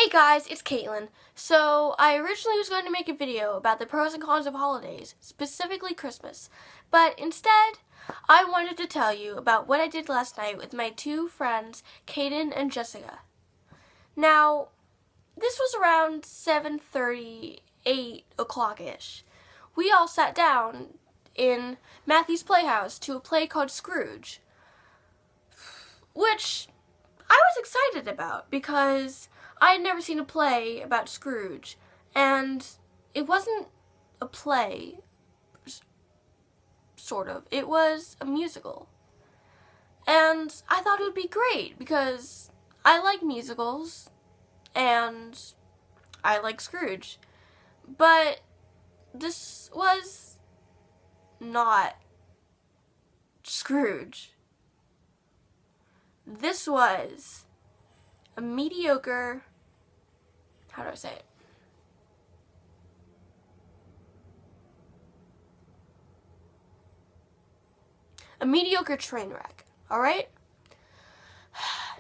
Hey guys, it's Caitlin. So, I originally was going to make a video about the pros and cons of holidays, specifically Christmas. But instead, I wanted to tell you about what I did last night with my two friends, Kaden and Jessica. Now, this was around 7:30, 8 o'clock-ish. We all sat down in Matthew's Playhouse to a play called Scrooge, which I was excited about because I had never seen a play about Scrooge, and it wasn't a play, sort of. It was a musical. And I thought it would be great because I like musicals and I like Scrooge. But this was not Scrooge. This was a mediocre, how do I say it? A mediocre train wreck, alright?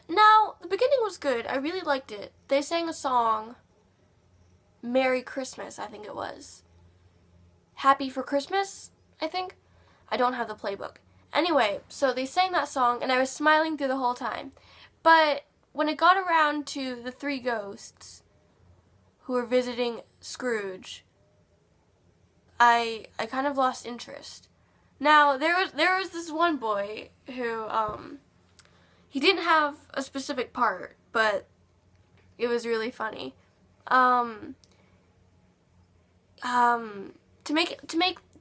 Now, the beginning was good. I really liked it. They sang a song, Merry Christmas, I think it was. Happy for Christmas, I think? I don't have the playbook. Anyway, so they sang that song, and I was smiling through the whole time. But when it got around to the three ghosts who were visiting Scrooge, I kind of lost interest. Now, there was this one boy who, he didn't have a specific part, but it was really funny. To make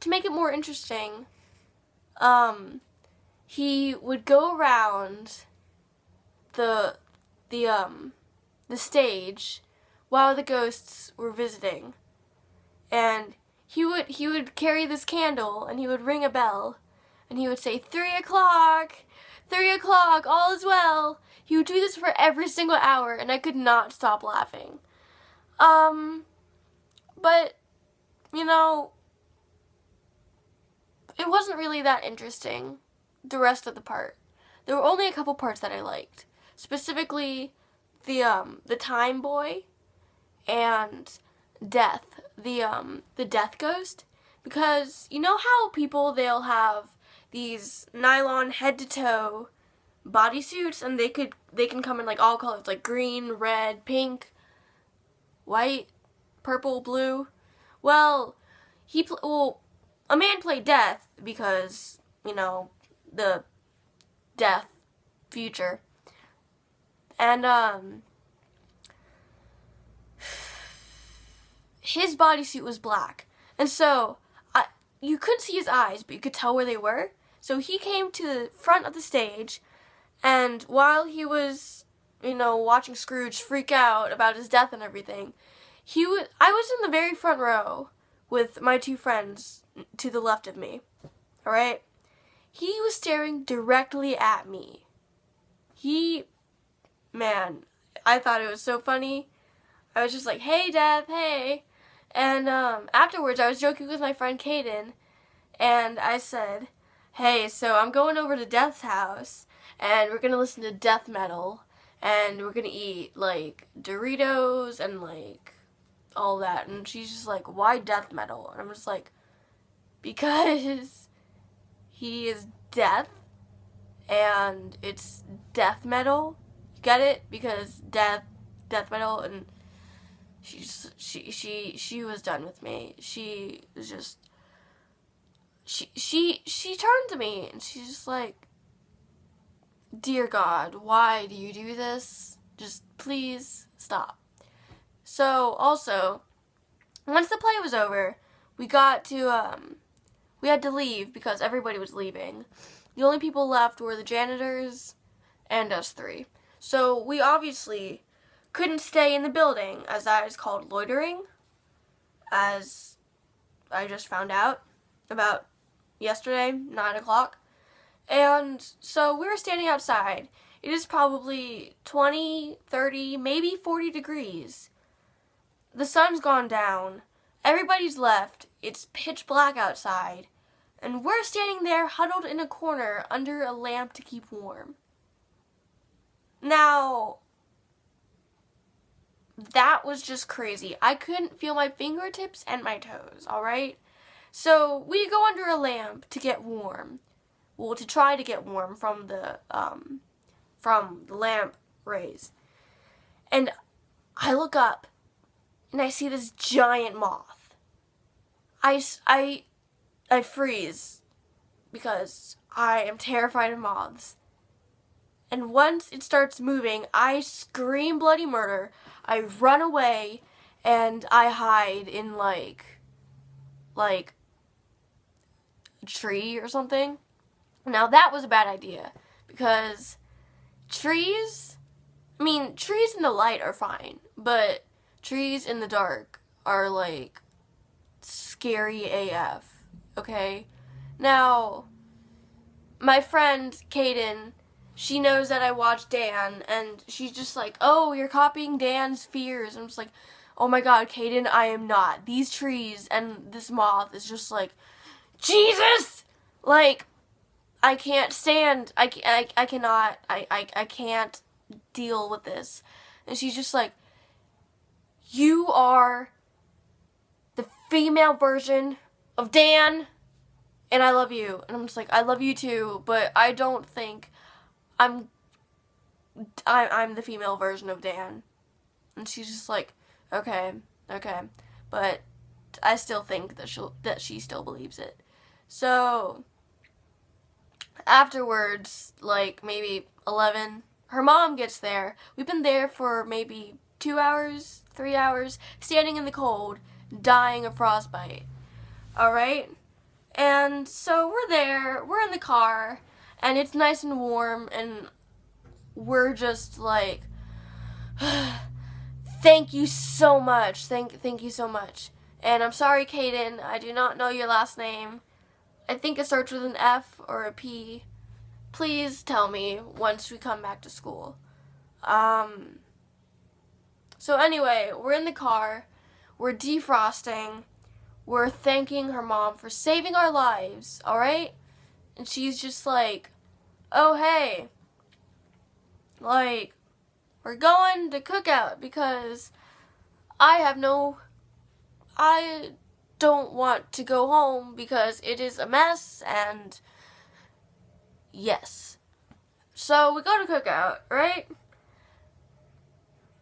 it more interesting, he would go around the stage while the ghosts were visiting, and he would carry this candle, and he would ring a bell, and he would say 3 o'clock, 3 o'clock, all is well. He would do this for every single hour, and I could not stop laughing. But you know, it wasn't really that interesting, the rest of the part. There were only a couple parts that I liked. Specifically, the time boy and Death, the death ghost, because you know how people, they'll have these nylon head to toe bodysuits, and they can come in like all colors, like green, red, pink, white, purple, blue. Well, a man played Death because, you know, the death future. And, his bodysuit was black. And so, you couldn't see his eyes, but you could tell where they were. So he came to the front of the stage, and while he was, you know, watching Scrooge freak out about his death and everything, I was in the very front row with my two friends to the left of me. Alright? He was staring directly at me. Man, I thought it was so funny. I was just like, hey, Death, hey. And afterwards, I was joking with my friend Kaden, and I said, hey, so I'm going over to Death's house, and we're going to listen to death metal, and we're going to eat, like, Doritos and, like, all that. And she's just like, why death metal? And I'm just like, because he is death, and it's death metal. You get it? Because death metal. And she was done with me. She was just, she turned to me, and she's just like, dear God, why do you do this? Just please stop. So, also, once the play was over, we had to leave because everybody was leaving. The only people left were the janitors and us three. So, we obviously couldn't stay in the building, as that is called loitering, as I just found out about yesterday, 9 o'clock. And so, we were standing outside. It is probably 20, 30, maybe 40 degrees. The sun's gone down, everybody's left, it's pitch black outside, and we're standing there huddled in a corner under a lamp to keep, keep warm. Now, that was just crazy. I couldn't feel my fingertips and my toes, alright? So we go under a lamp to get warm. Well, to try to get warm from the lamp rays. And I look up and I see this giant moth. I freeze because I am terrified of moths. And once it starts moving, I scream bloody murder. I run away and I hide in like a tree or something. Now that was a bad idea because trees in the light are fine, but trees in the dark are like scary AF, okay? Now, my friend Kaden, she knows that I watch Dan, and she's just like, oh, you're copying Dan's fears. I'm just like, oh my god, Kaden, I am not. These trees and this moth is just like, Jesus! Like, I can't stand, I cannot, I can't deal with this. And she's just like, you are the female version of Dan, and I love you. And I'm just like, I love you too, but I don't think I'm the female version of Dan. And she's just like, okay, but I still think that she still believes it. So afterwards, like maybe 11, her mom gets there. We've been there for maybe 2 hours, 3 hours, standing in the cold, dying of frostbite. Alright? And so we're there, we're in the car, and it's nice and warm, and we're just like, thank you so much, thank you so much. And I'm sorry, Kaden, I do not know your last name. I think it starts with an F or a P. Please tell me once we come back to school. So anyway, we're in the car, we're defrosting, we're thanking her mom for saving our lives, alright? And she's just like, oh hey, like, we're going to cookout because I don't want to go home because it is a mess, and yes. So we go to cookout, right?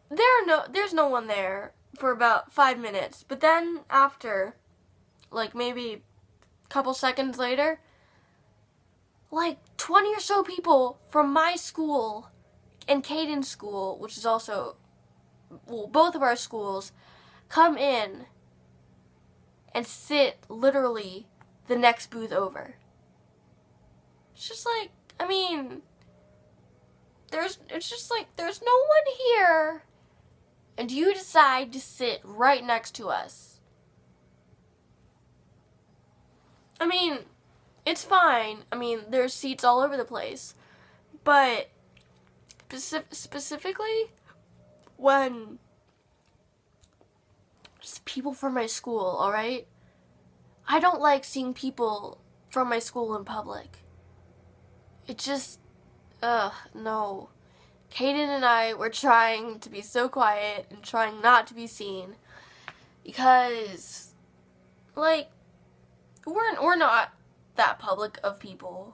There's no one there for about 5 minutes, but then after, like maybe a couple seconds later, like 20 or so people from my school and Caden's school, which is also, well, both of our schools, come in and sit literally the next booth over. It's just like, I mean, it's just like, there's no one here, and you decide to sit right next to us. I mean, it's fine. I mean, there's seats all over the place, but specifically when just people from my school, alright? I don't like seeing people from my school in public. It just, no. Kaden and I were trying to be so quiet and trying not to be seen because, like, we're not that public of people.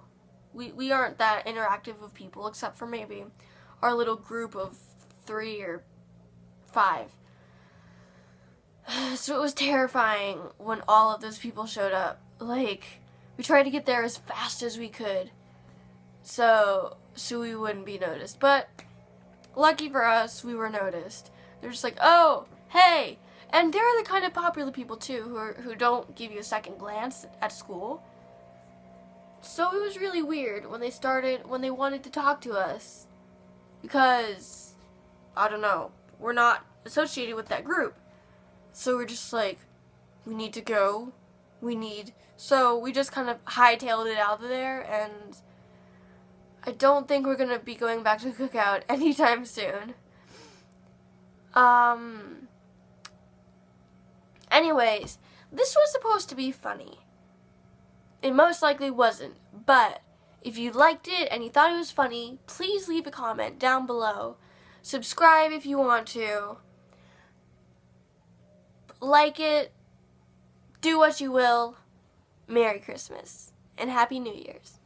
We aren't that interactive of people, except for maybe our little group of 3 or 5. So it was terrifying when all of those people showed up. Like, we tried to get there as fast as we could so we wouldn't be noticed. But lucky for us, we were noticed. They're just like, oh, hey. And they're the kind of popular people too who don't give you a second glance at school. So it was really weird when they wanted to talk to us, because, I don't know, we're not associated with that group. So we're just like, we need to go, so we just kind of hightailed it out of there, and I don't think we're gonna be going back to cookout anytime soon. Anyways, this was supposed to be funny. It most likely wasn't, but if you liked it and you thought it was funny, please leave a comment down below. Subscribe if you want to. like it, do what you will. Merry Christmas and Happy New Year's.